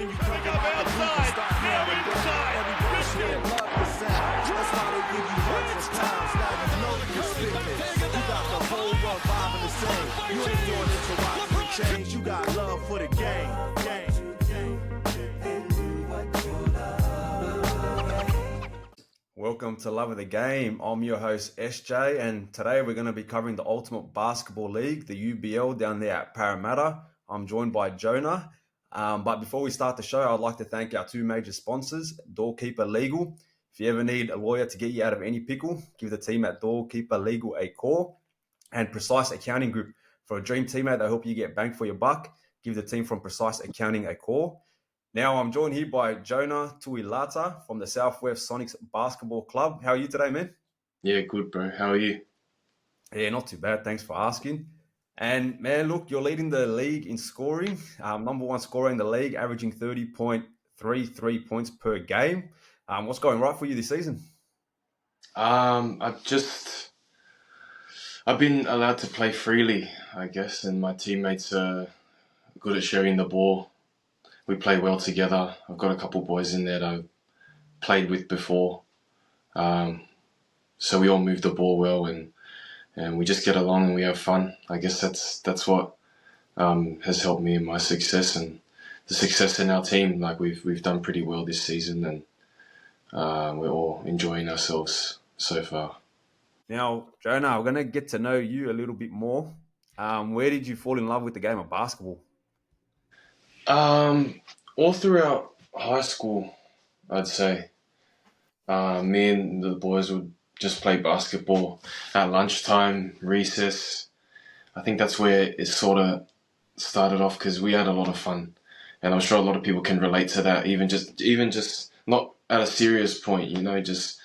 Coming up outside, now inside. Christian. That's why they give you hundreds of pounds. Now you know you're spitting. You got the whole world vibing the same. You ain't doing it to watch the change. You got love for the game. Welcome to Love of the Game. I'm your host SJ, and today we're going to be covering the Ultimate Basketball League, the UBL, down there at Parramatta. I'm joined by Jonah. But before we start the show, I'd like to thank our two major sponsors, Doorkeeper Legal. If you ever need a lawyer to get you out of any pickle, give the team at Doorkeeper Legal a call. And Precise Accounting Group. For a dream teammate that help you get bang for your buck, give the team from Precise Accounting a call. Now I'm joined here by Jonah Tuilata from the Southwest Sonics Basketball Club. How are you today, man? Yeah, good, bro. How are you? Yeah, not too bad. Thanks for asking. And, man, look, you're leading the league in scoring. Number one scorer in the league, averaging 30.33 points per game. What's going right for you this season? I've been allowed to play freely, I guess, and my teammates are good at sharing the ball. We play well together. I've got a couple boys in there that I've played with before. So we all move the ball well and we just get along and we have fun. I guess that's what has helped me in my success and the success in our team. Like we've done pretty well this season and we're all enjoying ourselves so far. Now, Jonah, we're going to get to know you a little bit more. Where did you fall in love with the game of basketball? All throughout high school, I'd say. Me and the boys would just play basketball at lunchtime, recess. I think that's where it sort of started off because we had a lot of fun, and I'm sure a lot of people can relate to that. Even just not at a serious point, just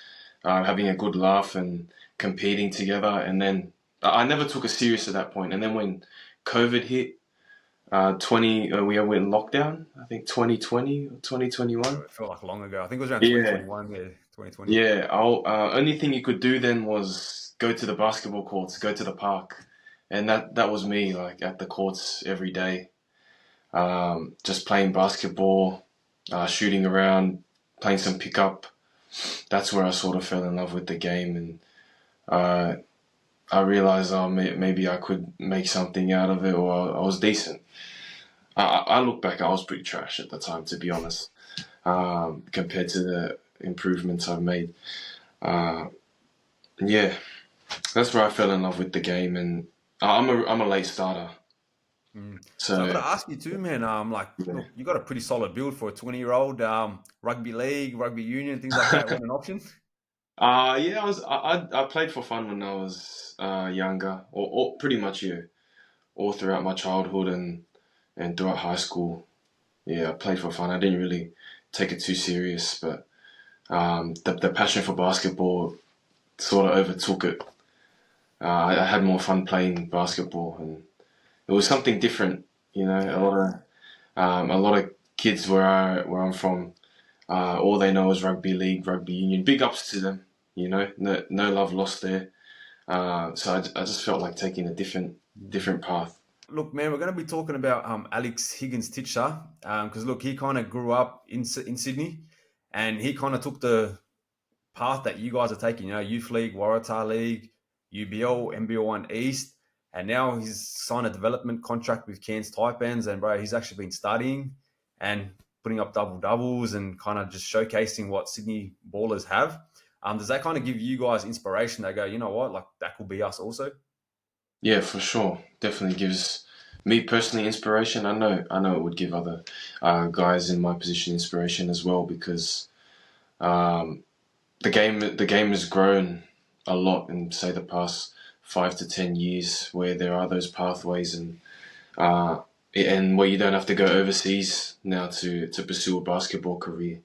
having a good laugh and competing together. And then I never took it serious at that point. And then when COVID hit, we went in lockdown, I think 2020 or 2021. It felt like long ago. I think it was around 2021, yeah, 2020. Yeah, only thing you could do then was go to the basketball courts, go to the park. And that was me, like at the courts every day. Just playing basketball, shooting around, playing some pickup. That's where I sort of fell in love with the game. And I realized maybe I could make something out of it, or I was decent. I look back, I was pretty trash at the time, to be honest, compared to the improvements I've made. Yeah, that's where I fell in love with the game, and I'm a late starter. So I've got to ask you too, man. Look, you got a pretty solid build for a 20-year-old. Rugby league, rugby union, things like that weren't an option. Yeah, I played for fun when I was younger, or pretty much all throughout my childhood and throughout high school. Yeah, I played for fun. I didn't really take it too serious, but the passion for basketball sort of overtook it. I had more fun playing basketball, and it was something different. A lot of kids where I'm from, all they know is rugby league, rugby union. Big ups to them, no love lost there. So I just felt like taking a different path. Look, man, we're going to be talking about Alex Higgins-Titcher because, look, he kind of grew up in Sydney and he kind of took the path that you guys are taking, Youth League, Waratah League, UBL, NBL1 East, and now he's signed a development contract with Cairns Taipans, and, bro, he's actually been studying and putting up double-doubles and kind of just showcasing what Sydney ballers have. Does that kind of give you guys inspiration? They go, you know what, like that could be us also? Yeah, for sure. Definitely gives me personally inspiration. I know it would give other guys in my position inspiration as well, because the game has grown a lot in, say, the past 5 to 10 years, where there are those pathways and where you don't have to go overseas now to pursue a basketball career.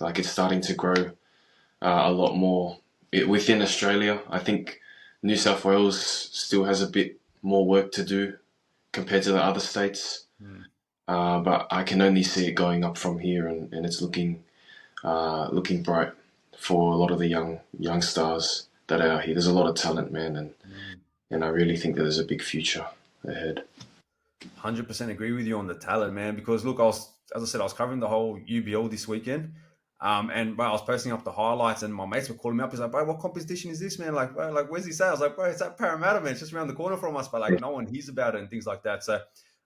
Like, it's starting to grow a lot more within Australia. I think New South Wales still has a bit more work to do compared to the other states. But I can only see it going up from here, and it's looking bright for a lot of the young stars that are out here. There's a lot of talent, man, and I really think that there's a big future ahead. 100% agree with you on the talent, man, because look, I was as I said, I was covering the whole UBL this weekend. And bro, I was posting up the highlights, and my mates were calling me up. He's like, bro, what competition is this, man? Like, bro, like, where's he at? I was like, bro, it's at Parramatta, man. It's just around the corner from us, but like, no one hears about it and things like that. So,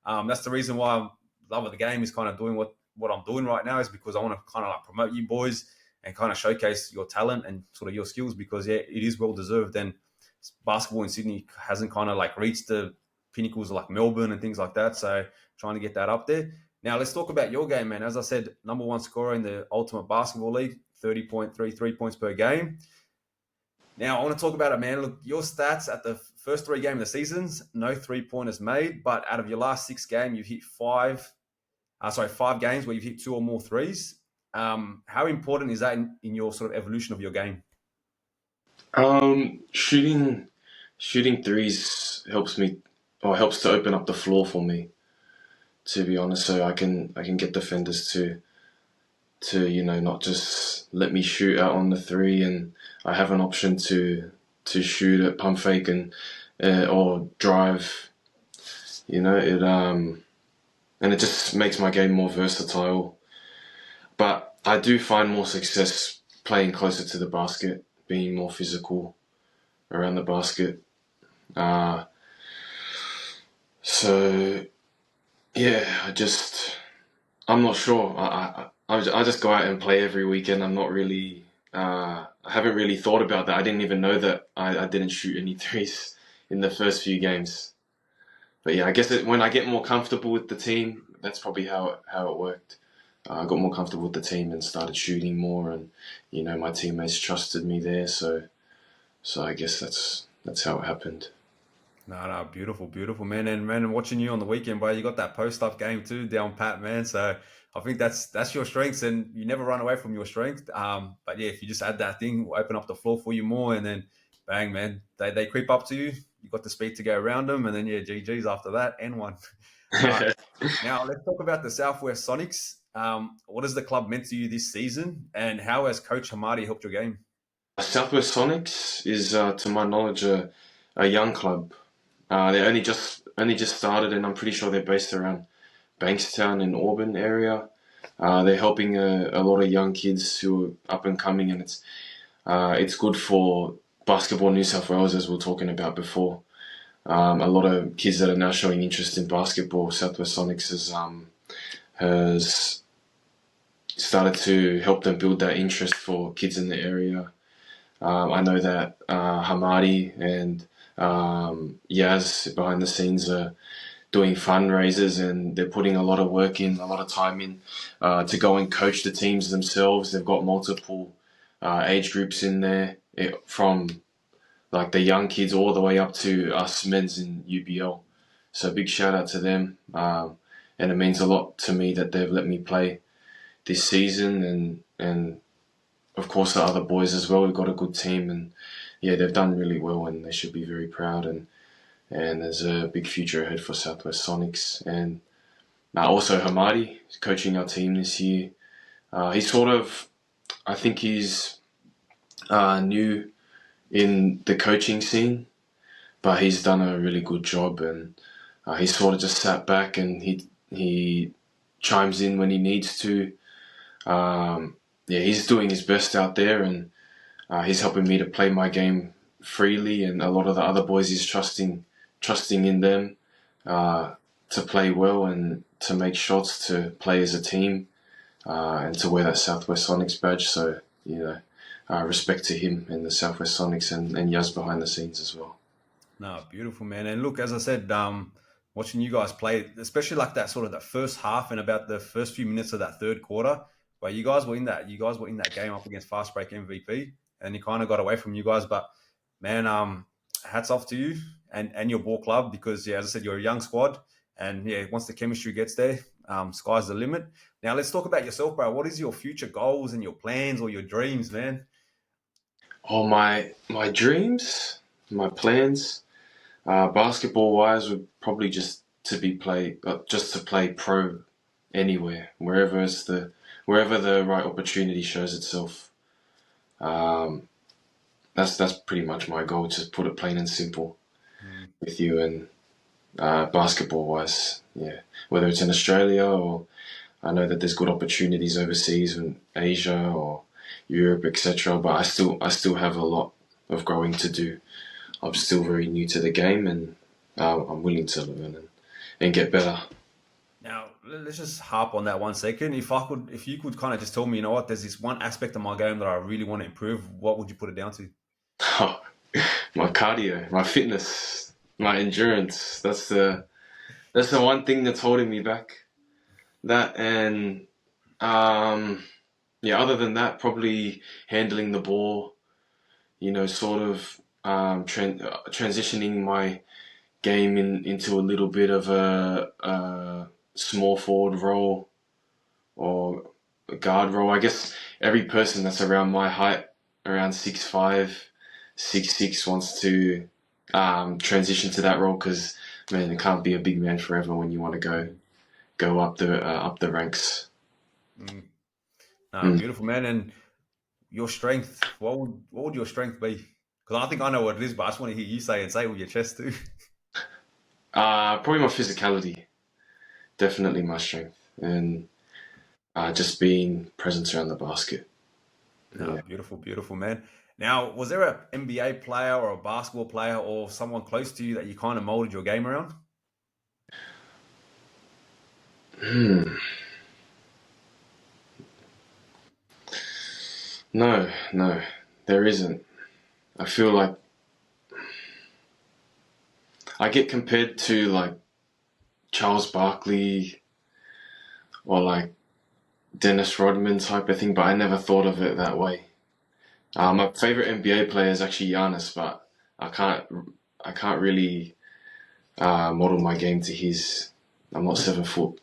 that's the reason why I'm love of the game is kind of doing what I'm doing right now, is because I want to kind of like promote you boys and kind of showcase your talent and sort of your skills, because yeah, it is well deserved. And basketball in Sydney hasn't kind of like reached the pinnacles of like Melbourne and things like that. So trying to get that up there. Now, let's talk about your game, man. As I said, number one scorer in the Ultimate Basketball League, 30.33 points per game. Now, I want to talk about it, man. Look, your stats at the first 3 games of the seasons, no 3-pointers made, but out of your last 6 games, you've hit 5 games where you've hit 2 or more threes. How important is that in your sort of evolution of your game? Shooting threes helps to open up the floor for me, to be honest, so I can get defenders to not just let me shoot out on the 3, and I have an option to shoot at pump fake and or drive. And it just makes my game more versatile. But I do find more success playing closer to the basket, being more physical around the basket. So yeah, I'm not sure. I just go out and play every weekend. I'm not really, I haven't really thought about that. I didn't even know that I didn't shoot any threes in the first few games. But yeah, I guess when I get more comfortable with the team, that's probably how it worked. I got more comfortable with the team and started shooting more, and my teammates trusted me there. So I guess that's how it happened. No, beautiful, beautiful, man. And man, watching you on the weekend, bro, you got that post-up game too, down pat, man. So I think that's your strengths, and you never run away from your strength. But yeah, if you just add that thing, we'll open up the floor for you more, and then bang, man, they creep up to you. You got the speed to go around them, and then yeah, GG's after that, N1. Now let's talk about the Southwest Sonics. What has the club meant to you this season, and how has Coach Hamadi helped your game? Southwest Sonics is, to my knowledge, a young club. They only just started, and I'm pretty sure they're based around Bankstown and Auburn area. They're helping a lot of young kids who are up and coming, and it's good for Basketball New South Wales, as we were talking about before. A lot of kids that are now showing interest in basketball. Southwest Sonics has started to help them build that interest for kids in the area. I know that Hamadi and Yaz behind the scenes are doing fundraisers, and they're putting a lot of work in, a lot of time in, to go and coach the teams themselves. They've got multiple age groups in there, from like the young kids all the way up to us men's in UBL. So big shout out to them. And it means a lot to me that they've let me play this season, and of course the other boys as well. We've got a good team, and yeah, they've done really well, and they should be very proud. And there's a big future ahead for Southwest Sonics. And also Hamadi is coaching our team this year. I think he's new in the coaching scene, but he's done a really good job, and he's sort of just sat back, and he chimes in when he needs to. He's doing his best out there, and he's helping me to play my game freely, and a lot of the other boys he's trusting in them to play well and to make shots, to play as a team, and to wear that Southwest Sonics badge. So respect to him and the Southwest Sonics, and Yaz behind the scenes as well. No, beautiful, man. And look, as I said, watching you guys play, especially like that sort of the first half and about the first few minutes of that third quarter, where you guys were in that game up against Fast Break MVP, and he kind of got away from you guys. But man, hats off to you and your ball club, because yeah, as I said, you're a young squad, and yeah, once the chemistry gets there, sky's the limit. Now let's talk about yourself, bro. What is your future goals and your plans or your dreams, man? Oh, my dreams, my plans, basketball wise, would probably just to play pro anywhere, wherever the right opportunity shows itself. That's pretty much my goal. Just put it plain and simple with you. And basketball wise, yeah, whether it's in Australia or I know that there's good opportunities overseas in Asia or Europe, etc. But I still have a lot of growing to do. I'm still very new to the game, and I'm willing to learn and get better. Now, let's just harp on that 1 second. If you could kind of just tell me, you know what, there's this one aspect of my game that I really want to improve, what would you put it down to? My cardio, my fitness, my endurance. That's the one thing that's holding me back. That and yeah. Other than that, probably handling the ball. Sort of transitioning my game into a little bit of a small forward role or a guard role. I guess every person that's around my height, around 6'5", 6'6", wants to transition to that role because, man, it can't be a big man forever when you want to go up the ranks. Beautiful, man. And your strength, what would your strength be? Because I think I know what it is, but I just want to hear you say it with your chest too. Probably my physicality, definitely my strength, and just being present around the basket. No, beautiful, beautiful, man. Now, was there an NBA player or a basketball player or someone close to you that you kind of molded your game around? No, there isn't. I feel like I get compared to like Charles Barkley or like Dennis Rodman type of thing, but I never thought of it that way. My favorite NBA player is actually Giannis, but I can't really model my game to his. I'm not 7 foot.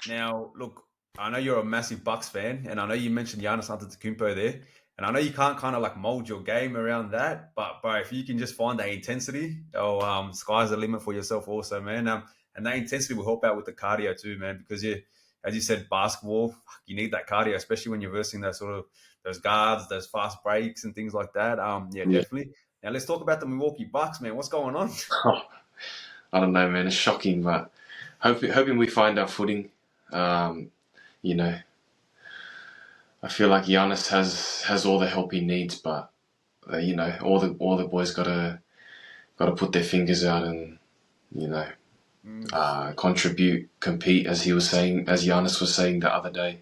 Now, look, I know you're a massive Bucks fan, and I know you mentioned Giannis Antetokounmpo there, and I know you can't kind of like mold your game around that, but if you can just find that intensity, sky's the limit for yourself also, man. And that intensity will help out with the cardio too, man, because as you said, basketball, you need that cardio, especially when you're versing those guards, those fast breaks and things like that. Yeah, definitely. Now let's talk about the Milwaukee Bucks, man. What's going on? I don't know, man. It's shocking, but hoping we find our footing. I feel like Giannis has all the help he needs, but all the boys gotta put their fingers out and contribute, compete, as Giannis was saying the other day.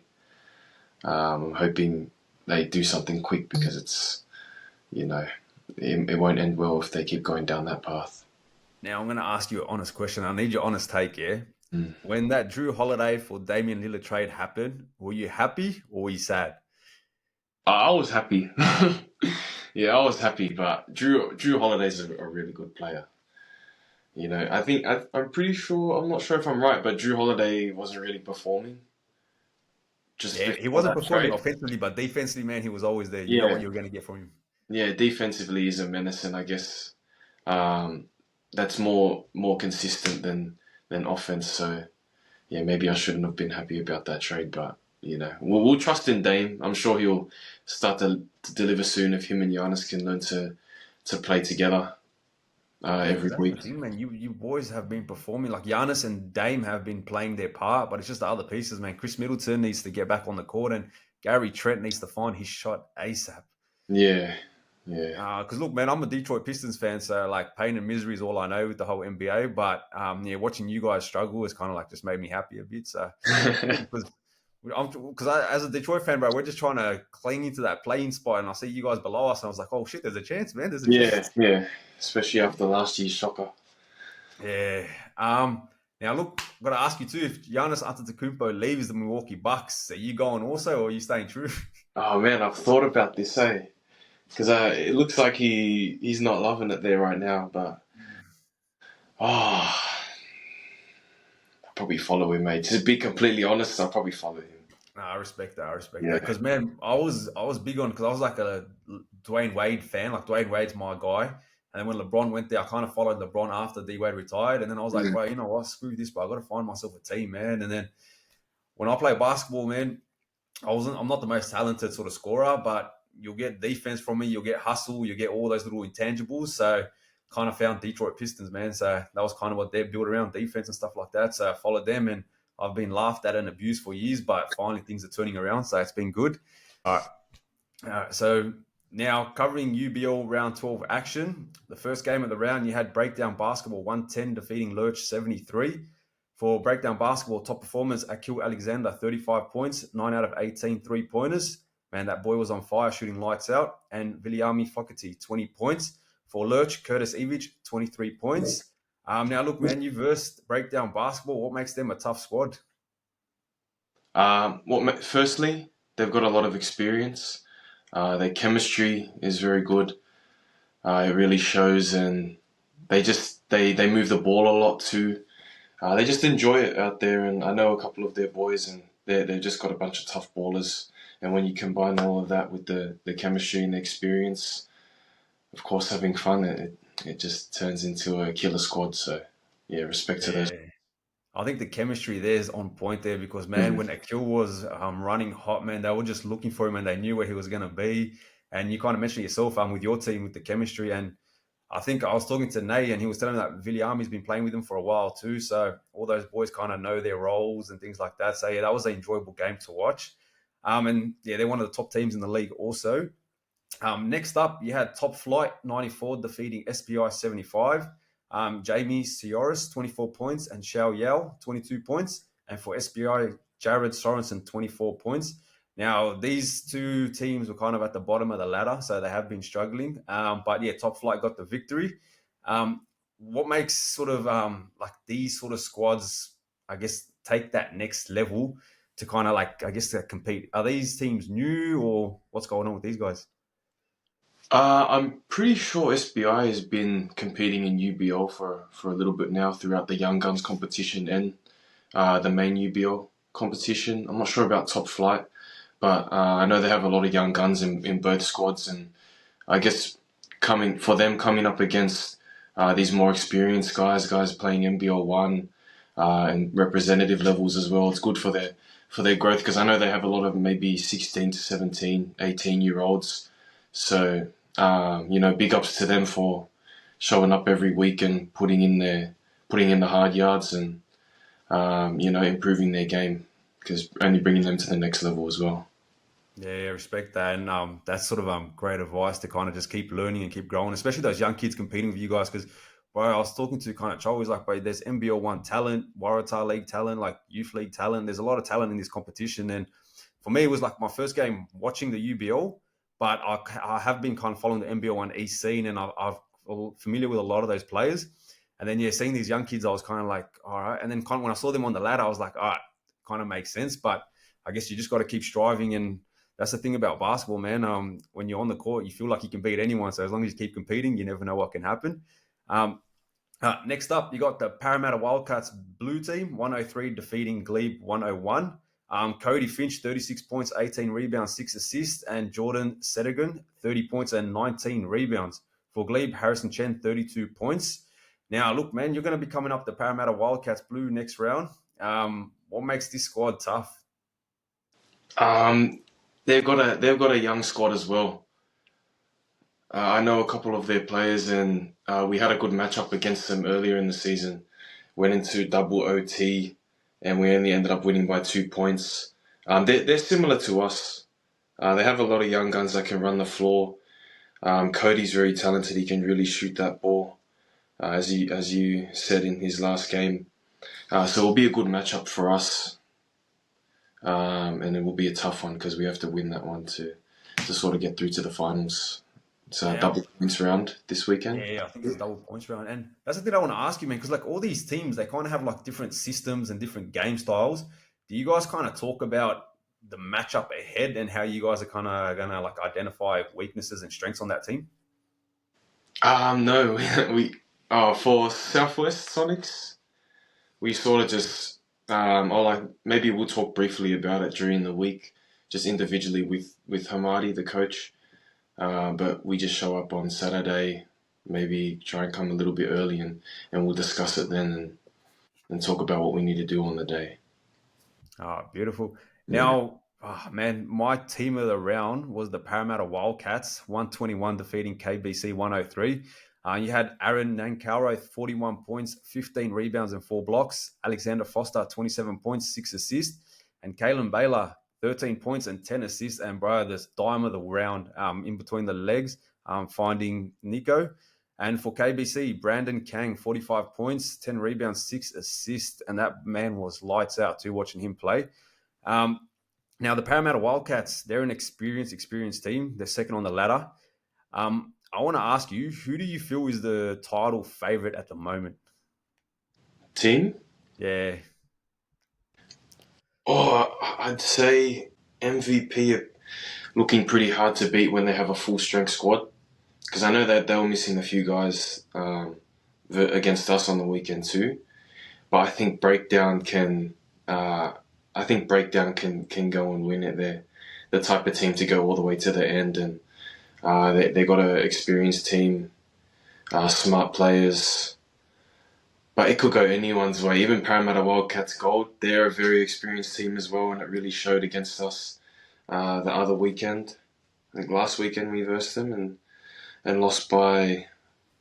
I'm hoping they do something quick because it's it won't end well if they keep going down that path. Now I'm going to ask you an honest question. I need your honest take, yeah? When that Drew Holiday for Damian Lillard trade happened, were you happy or were you sad? I was happy. Yeah, I was happy, but Drew Holiday's a really good player. I'm pretty sure, I'm not sure if I'm right, but Drew Holiday wasn't really performing. He wasn't performing offensively, but defensively, man, he was always there. You know what you're going to get from him. Yeah, defensively he's a menace, and I guess that's more consistent than offense. So yeah, maybe I shouldn't have been happy about that trade, but we'll trust in Dame. I'm sure he'll start to deliver soon if him and Giannis can learn to play together every week. The thing, man, you boys have been performing. Like Giannis and Dame have been playing their part, but it's just the other pieces, man. Chris Middleton needs to get back on the court, and Gary Trent needs to find his shot ASAP. Yeah. Because look, man, I'm a Detroit Pistons fan, so like pain and misery is all I know with the whole NBA. But watching you guys struggle has kind of like just made me happy a bit. So because as a Detroit fan, bro, we're just trying to cling into that playing spot, and I see you guys below us, and I was like, oh shit, there's a chance, man. There's a chance. Yeah. Especially after last year's shocker. Yeah. Now look, I've got to ask you too, if Giannis Antetokounmpo leaves the Milwaukee Bucks, are you going also, or are you staying true? Oh man, I've thought about this, because it looks like he's not loving it there right now, but I'll probably follow him, mate. To be completely honest, I'll probably follow him. No, I respect that. Because man, I was big on, because I was like a Dwayne Wade fan. Like Dwayne Wade's my guy. And then when LeBron went there, I kind of followed LeBron after D Wade retired. And then I was like, bro, you know what? Screw this, bro. I got to find myself a team, man. And then when I play basketball, man, I'm not the most talented sort of scorer, but you'll get defense from me. You'll get hustle. You'll get all those little intangibles. So kind of found Detroit Pistons, man. So that was kind of what they're built around, defense and stuff like that. So I followed them, and I've been laughed at and abused for years, but finally things are turning around, so it's been good. All right. So now covering UBL round 12 action. The first game of the round, you had Breakdown Basketball 110 defeating Lurch 73. For Breakdown Basketball, top performers, Akil Alexander, 35 points, 9 out of 18 three-pointers. Man, that boy was on fire, shooting lights out. And Viliami Fogarty, 20 points. For Lurch, Curtis Evich, 23 points. Now, look, man, you versed Breakdown Basketball. What makes them a tough squad? Firstly, they've got a lot of experience. Their chemistry is very good. It really shows, and they move the ball a lot too. They just enjoy it out there, and I know a couple of their boys, and they've just got a bunch of tough ballers. And when you combine all of that with the chemistry and the experience, of course, having fun, it just turns into a killer squad. So, yeah, respect to those. I think the chemistry there is on point there because, man, when Akil was running hot, man, they were just looking for him and they knew where he was going to be. And you kind of mentioned yourself with your team with the chemistry. And I think I was talking to Nay and he was telling me that Viliami's been playing with him for a while too. So all those boys kind of know their roles and things like that. So, yeah, that was an enjoyable game to watch. And, yeah, they're one of the top teams in the league also. Next up, you had Top Flight 94 defeating SPI 75. Jamie Sioris, 24 points, and Xiao Yao, 22 points. And for SPI, Jared Sorensen, 24 points. Now, these two teams were kind of at the bottom of the ladder, so they have been struggling. But yeah, Top Flight got the victory. What makes sort of like these sort of squads, I guess, take that next level to kind of like, I guess, to compete? Are these teams new or what's going on with these guys? I'm pretty sure SBI has been competing in UBL for a little bit now throughout the Young Guns competition and the main UBL competition. I'm not sure about Top Flight, but I know they have a lot of young guns in both squads, and I guess coming up against these more experienced guys playing NBL 1 and representative levels as well, it's good for their growth because I know they have a lot of maybe 16 to 17, 18-year-olds. So, big ups to them for showing up every week and putting in the hard yards and, improving their game because only bringing them to the next level as well. Yeah, respect that. And that's sort of great advice to kind of just keep learning and keep growing, especially those young kids competing with you guys. Because, bro, I was talking to kind of Charlie, he's like, bro, there's NBL 1 talent, Waratah League talent, like Youth League talent. There's a lot of talent in this competition. And for me, it was like my first game watching the UBL, but I have been kind of following the NBL 1 East scene and I'm familiar with a lot of those players. And then, yeah, seeing these young kids, I was kind of like, all right. And then kind of when I saw them on the ladder, I was like, all right, kind of makes sense. But I guess you just got to keep striving. And that's the thing about basketball, man. When you're on the court, you feel like you can beat anyone. So as long as you keep competing, you never know what can happen. Next up, you got the Parramatta Wildcats blue team, 103 defeating Glebe 101. Cody Finch, 36 points, 18 rebounds, 6 assists. And Jordan Sedigan, 30 points and 19 rebounds. For Glebe, Harrison Chen, 32 points. Now, look, man, you're going to be coming up the Parramatta Wildcats blue next round. What makes this squad tough? They've got a young squad as well. I know a couple of their players, and we had a good matchup against them earlier in the season. Went into double OT, and we only ended up winning by 2 points. They're similar to us. They have a lot of young guns that can run the floor. Cody's very talented. He can really shoot that ball, as you said in his last game. So it'll be a good matchup for us. And it will be a tough one because we have to win that one to sort of get through to the finals. It's a double points round this weekend. Yeah, I think it's a double points round. And that's the thing I want to ask you, man, because like all these teams, they kind of have like different systems and different game styles. Do you guys kind of talk about the matchup ahead and how you guys are kind of going to like identify weaknesses and strengths on that team? No, for Southwest Sonics, we sort of just maybe we'll talk briefly about it during the week, just individually with Hamadi, the coach. But we just show up on Saturday, maybe try and come a little bit early and we'll discuss it then and talk about what we need to do on the day. Oh, beautiful. Now, man, my team of the round was the Parramatta Wildcats, 121 defeating KBC 103. You had Aaron Nankaro, 41 points, 15 rebounds and 4 blocks. Alexander Foster, 27 points, 6 assists. And Kalen Baylor, 13 points and 10 assists. And, bro, this dime of the round in between the legs, finding Nico. And for KBC, Brandon Kang, 45 points, 10 rebounds, 6 assists. And that man was lights out too, watching him play. Now, the Parramatta Wildcats, they're an experienced team. They're second on the ladder. I want to ask you, who do you feel is the title favourite at the moment? Team? Yeah. Oh, I'd say MVP are looking pretty hard to beat when they have a full-strength squad. Because I know that they were missing a few guys against us on the weekend too. But I think Breakdown can go and win it. They're the type of team to go all the way to the end, and they got an experienced team, smart players. But it could go anyone's way. Even Parramatta Wildcats Gold, they're a very experienced team as well, and it really showed against us the other weekend. I think last weekend we versed them and lost by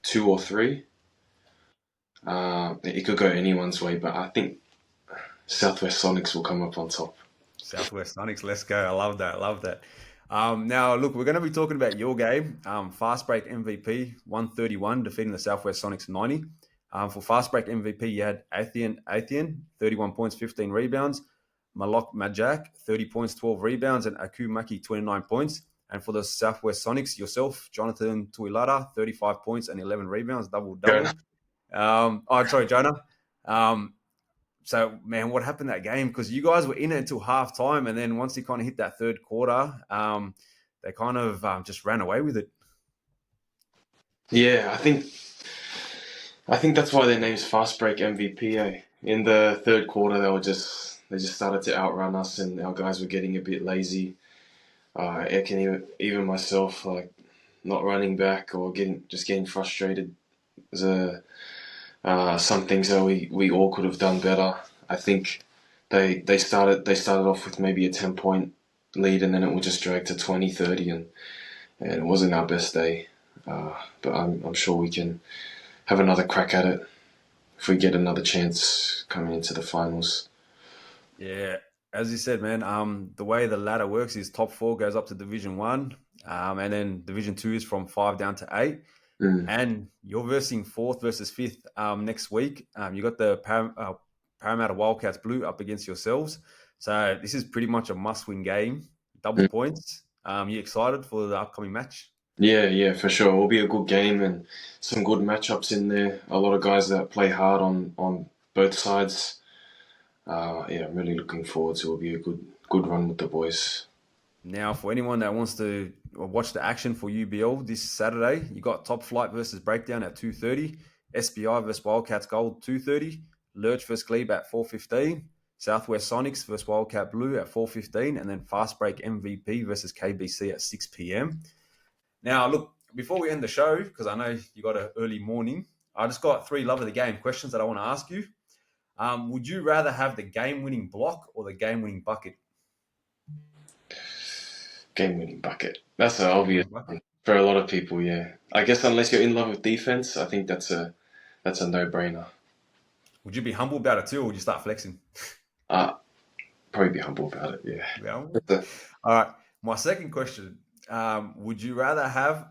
2 or 3. It could go anyone's way, but I think Southwest Sonics will come up on top. Southwest Sonics, let's go. I love that. Now, look, we're going to be talking about your game. Fast break MVP, 131, defeating the Southwest Sonics 90. For fast break MVP, you had Athian, 31 points, 15 rebounds. Malok Majak, 30 points, 12 rebounds. And Aku Maki, 29 points. And for the Southwest Sonics, yourself, Jonathan Tuilata, 35 points and 11 rebounds, double-double. Jonah. So, man, what happened that game? Because you guys were in it until halftime, and then once you kind of hit that third quarter, they kind of just ran away with it. Yeah, I think that's why their name's Fast Break MVP. Eh? In the third quarter, they just started to outrun us, and our guys were getting a bit lazy. Even myself, like not running back or getting frustrated. There's some things that we all could have done better. I think they started off with maybe a 10-point lead, and then it would just drag to 20, 30, and it wasn't our best day. But I'm sure we can have another crack at it if we get another chance coming into the finals. Yeah, as you said, man, the way the ladder works is top 4 goes up to Division 1, and then Division 2 is from 5 down to 8. And you're versing 4th versus 5th next week. You got the Parramatta Wildcats Blue up against yourselves. So this is pretty much a must-win game. Double points. You excited for the upcoming match? Yeah, for sure. It'll be a good game and some good matchups in there. A lot of guys that play hard on both sides. I'm really looking forward to it. It'll be a good run with the boys. Now, for anyone that wants to watch the action for UBL this Saturday, you got Top Flight versus Breakdown at 2:30, SBI versus Wildcats Gold 2:30, Lurch versus Glebe at 4:15, Southwest Sonics versus Wildcat Blue at 4:15, and then Fast Break MVP versus KBC at 6 p.m. Now, look, before we end the show, because I know you got an early morning, I just got 3 love of the game questions that I want to ask you. Would you rather have the game-winning block or the game-winning bucket? Game-winning bucket. That's an obvious one for a lot of people, yeah. I guess unless you're in love with defense, I think that's a no-brainer. Would you be humble about it too, or would you start flexing? Probably be humble about it, yeah. All right. My second question: Would you rather have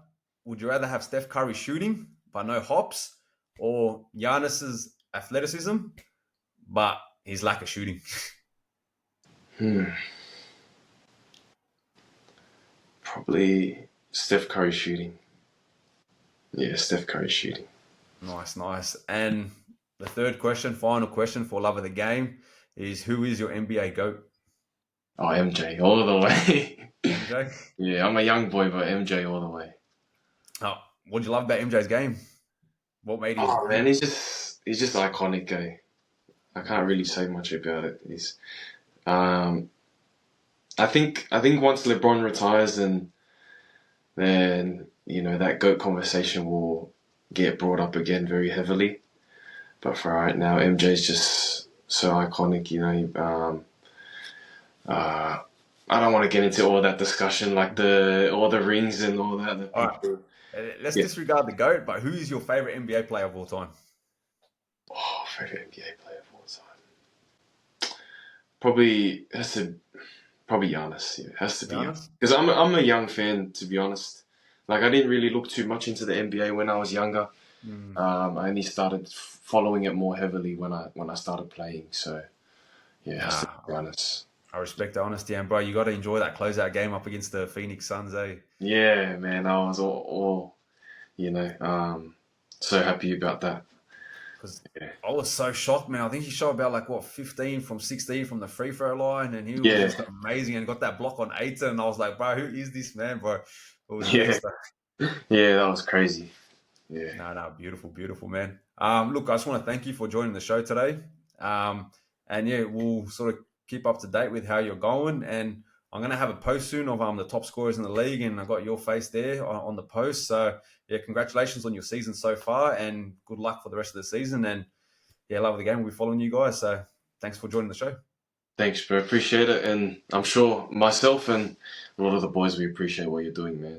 Steph Curry shooting but no hops, or Giannis's athleticism but his lack of shooting? Probably Steph Curry shooting. Yeah, Steph Curry shooting. Nice. And the third question, final question for love of the game, is who is your NBA GOAT? Oh, MJ, all the way. MJ? Yeah, I'm a young boy, but MJ all the way. Oh, what do you love about MJ's game? What made him? Oh man, he's just iconic, eh? I can't really say much about it. He's, I think once LeBron retires, then that GOAT conversation will get brought up again very heavily. But for right now, MJ's just so iconic. I don't want to get into all that discussion, like all the rings and all that. All right, let's Yeah. disregard the GOAT, but who is your favorite NBA player of all time? Oh, favorite NBA player of all time. Probably Giannis. Yeah, has to be Giannis? because I'm a young fan, to be honest. Like I didn't really look too much into the NBA when I was younger. Mm. I only started following it more heavily when I started playing. So yeah, it has to be Giannis. I respect the honesty, and bro, you got to enjoy that closeout game up against the Phoenix Suns, eh? Yeah, man, I was all so happy about that. Because Yeah. I was so shocked, man. I think he shot about 15 from 16 from the free throw line, and he was Yeah. just amazing and got that block on Aiton. And I was like, bro, who is this man, bro? It was Yeah. next. Yeah, that was crazy. Yeah. No, beautiful, beautiful, man. Look, I just want to thank you for joining the show today. And yeah, we'll sort of keep up to date with how you're going. And I'm going to have a post soon of the top scorers in the league, and I got your face there on the post. So yeah, congratulations on your season so far, and good luck for the rest of the season. And yeah, love the game. We'll be following you guys. So thanks for joining the show. Thanks, bro. Appreciate it. And I'm sure myself and a lot of the boys, we appreciate what you're doing, man.